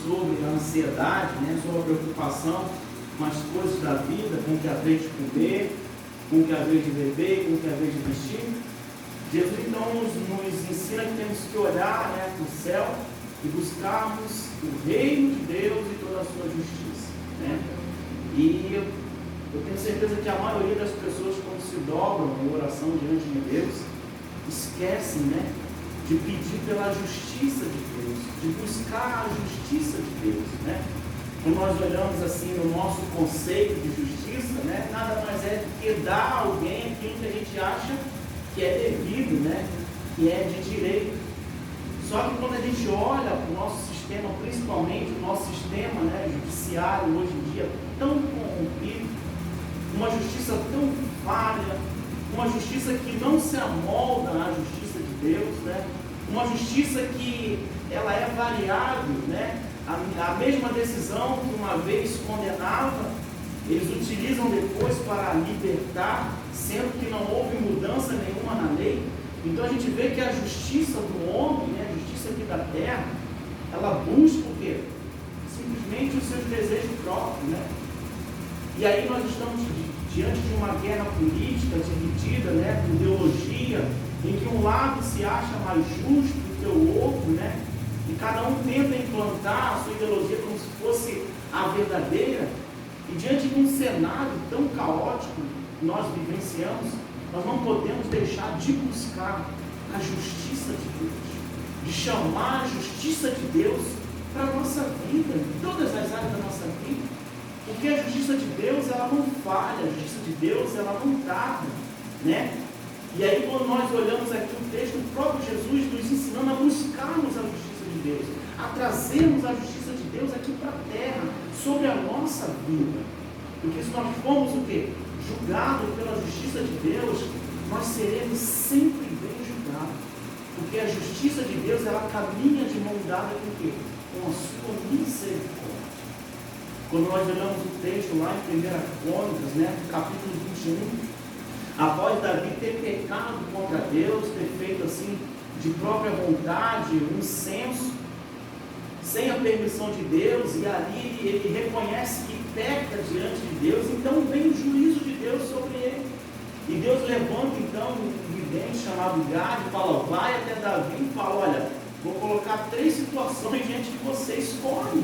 sobre a ansiedade, né? Sobre a preocupação com as coisas da vida, com o que haver de comer, com o que haver de beber, com o que haver de vestir. Jesus então nos ensina que temos que olhar, né, para o céu e buscarmos o reino de Deus e toda a sua justiça, né? E eu tenho certeza que a maioria das pessoas, quando se dobram em oração diante de Deus, esquecem, né, de pedir pela justiça de Deus, de buscar a justiça de Deus, né? Quando nós olhamos assim no nosso conceito de justiça, né, nada mais é do que dar a alguém aquilo que a gente acha que é devido, né, que é de direito. Só que quando a gente olha para o nosso sistema, principalmente o nosso sistema, né, judiciário hoje em dia, tão corrompido, uma justiça tão falha, uma justiça que não se amolda à justiça de Deus, né, uma justiça que ela é variável, né, a mesma decisão que uma vez condenava, eles utilizam depois para libertar, sendo que não houve mudança nenhuma na lei. Então a gente vê que a justiça do homem, né, a justiça aqui da terra, ela busca o quê? Simplesmente os seus desejos próprios, né? E aí nós estamos diante de uma guerra política dividida, né, por ideologia, em que um lado se acha mais justo do que o outro, né? E cada um tenta implantar a sua ideologia como se fosse a verdadeira. E diante de um cenário tão caótico que nós vivenciamos, nós não podemos deixar de buscar a justiça de Deus, de chamar a justiça de Deus para a nossa vida, em todas as áreas da nossa vida. Porque a justiça de Deus, ela não falha, a justiça de Deus, ela não tarda, né? E aí, quando nós olhamos aqui o texto, o próprio Jesus nos ensinando a buscarmos a justiça de Deus, a trazermos a justiça de Deus aqui para a terra, sobre a nossa vida. Porque se nós formos o quê? Julgados pela justiça de Deus, nós seremos sempre bem julgados. Porque a justiça de Deus, ela caminha de mão dada com o quê? Com a sua misericórdia. Quando nós olhamos o texto lá em 1 Crônicas, né, capítulo 21, após Davi ter pecado contra Deus, ter feito assim, de própria vontade, um censo, sem a permissão de Deus, e ali ele reconhece que peca diante de Deus, então vem o juízo de Deus sobre ele. E Deus levanta então um vidente chamado Gade e fala, vai até Davi e fala, olha, vou colocar 3 situações diante de você, escolhe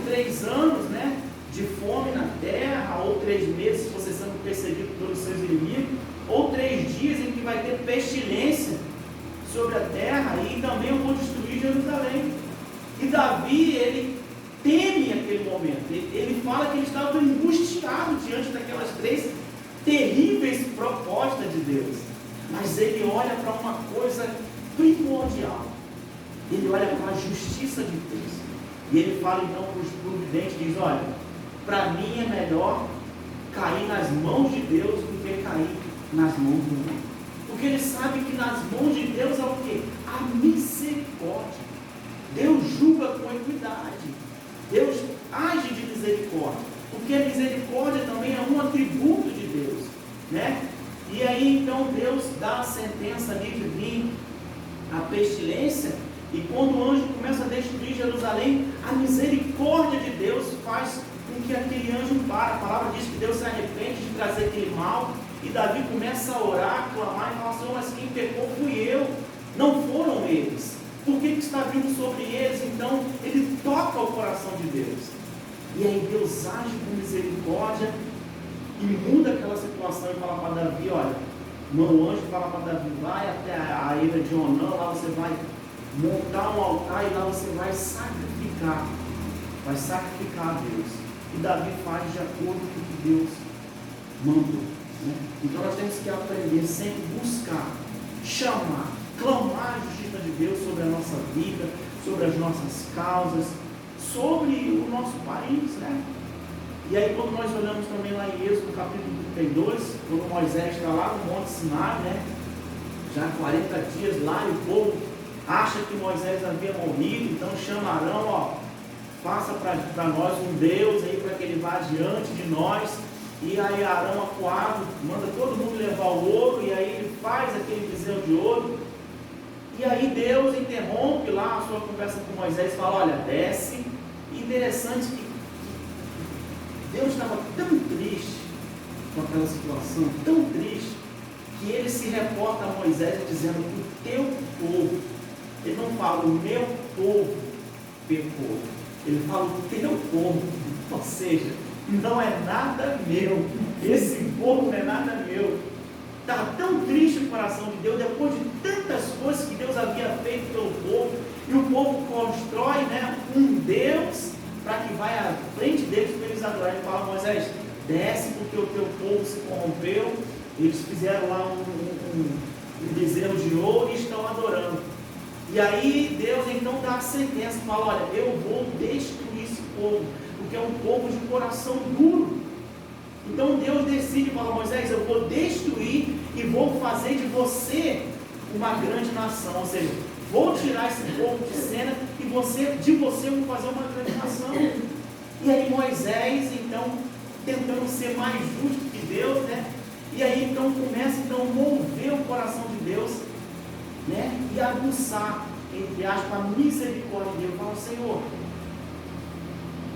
3 anos, né, de fome na terra, ou 3 meses você sendo perseguido pelos seus inimigos, ou 3 dias em que vai ter pestilência sobre a terra, e também eu vou destruir Jerusalém. E Davi, ele teme aquele momento, ele fala que ele estava angustiado diante daquelas 3 terríveis propostas de Deus, mas ele olha para uma coisa primordial, ele olha para a justiça de Deus, e ele fala então para o vidente, diz, olha, para mim é melhor cair nas mãos de Deus do que cair nas mãos do homem. Porque ele sabe que nas mãos de Deus é o quê? A misericórdia. Deus julga com equidade. Deus age de misericórdia. Porque a misericórdia também é um atributo de Deus, né? E aí então Deus dá a sentença ali de vir a pestilência. E quando o anjo começa a destruir Jerusalém, a misericórdia de Deus faz com que aquele anjo pare. A palavra diz que Deus se arrepende de trazer aquele mal. E Davi começa a orar, a clamar e fala, Senhor, mas quem pecou fui eu, não foram eles. Por que está vindo sobre eles? Então ele toca o coração de Deus. E aí Deus age com misericórdia e muda aquela situação e fala para Davi, olha, o anjo fala para Davi, vai até a ilha de Onã, lá você vai montar um altar e lá você vai sacrificar a Deus. E Davi faz de acordo com o que Deus mandou, né? Então nós temos que aprender sempre buscar, chamar, clamar a justiça de Deus sobre a nossa vida, sobre as nossas causas, sobre o nosso país, né? E aí quando nós olhamos também lá em Êxodo capítulo 32, quando Moisés está lá no Monte Sinai, né, já 40 dias lá, e o povo acha que Moisés havia morrido, então chama Arão, ó, faça para nós um Deus aí para que ele vá diante de nós. E aí Arão acuado, manda todo mundo levar o ouro, e aí ele faz aquele bezerro de ouro. E aí Deus interrompe lá a sua conversa com Moisés e fala, olha, desce. E interessante que Deus estava tão triste com aquela situação, tão triste, que ele se reporta a Moisés dizendo que o teu povo, ele não fala o meu povo pecou, ele fala o teu povo, ou seja, não é nada meu, esse povo não é nada meu. Estava tão triste o coração de Deus, depois de tantas coisas que Deus havia feito pelo povo, e o povo constrói, né, um Deus para que vai à frente deles para eles adorarem. Ele fala, Moisés, desce porque o teu povo se corrompeu, eles fizeram lá um bezerro de ouro e estão adorando. E aí Deus então dá a sentença, fala, olha, eu vou destruir esse povo, porque é um povo de coração duro. Então Deus decide, fala, Moisés, eu vou destruir e vou fazer de você uma grande nação, ou seja, vou tirar esse povo de cena e de você eu vou fazer uma grande nação. E aí Moisés, então, tentando ser mais justo que Deus, né? E aí então começa a mover o coração de Deus, né? E aguçar, entre aspas, a misericórdia de Deus. Fala, Senhor,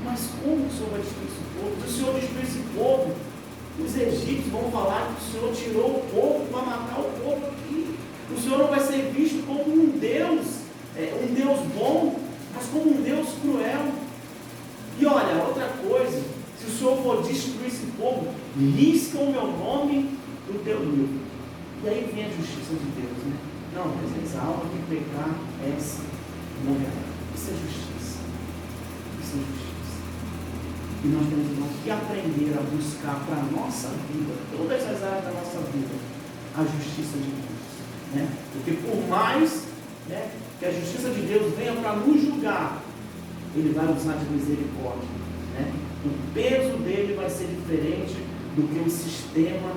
mas como o Senhor vai destruir esse povo? Se o Senhor destruir esse povo, os egípcios vão falar que o Senhor tirou o povo para matar o povo aqui. O Senhor não vai ser visto como um Deus bom, mas como um Deus cruel. E olha, outra coisa, se o Senhor for destruir esse povo, risca o meu nome do teu livro. E aí vem a justiça de Deus, né? Não, mas a alma que pecar, essa morrerá. Isso é justiça. Isso é justiça. E nós temos que aprender a buscar para a nossa vida, todas as áreas da nossa vida, a justiça de Deus. Né? Porque por mais, né, que a justiça de Deus venha para nos julgar, Ele vai usar de misericórdia. Né? O peso dele vai ser diferente do que o sistema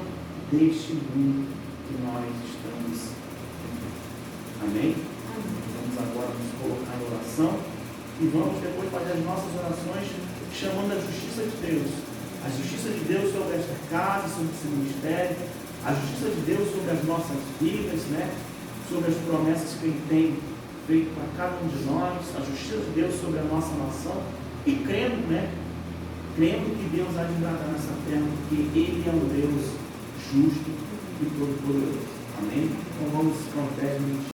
deste mundo que nós estamos vivendo. Amém? Vamos agora nos colocar em oração e vamos depois fazer as nossas orações chamando a justiça de Deus. A justiça de Deus sobre esta casa, sobre esse ministério, a justiça de Deus sobre as nossas vidas, né? Sobre as promessas que Ele tem feito para cada um de nós, a justiça de Deus sobre a nossa nação, e crendo, né? Crendo que Deus há de agradar nessa terra, porque Ele é um Deus justo e todo-poderoso. Amém? Então vamos para os 10 minutos.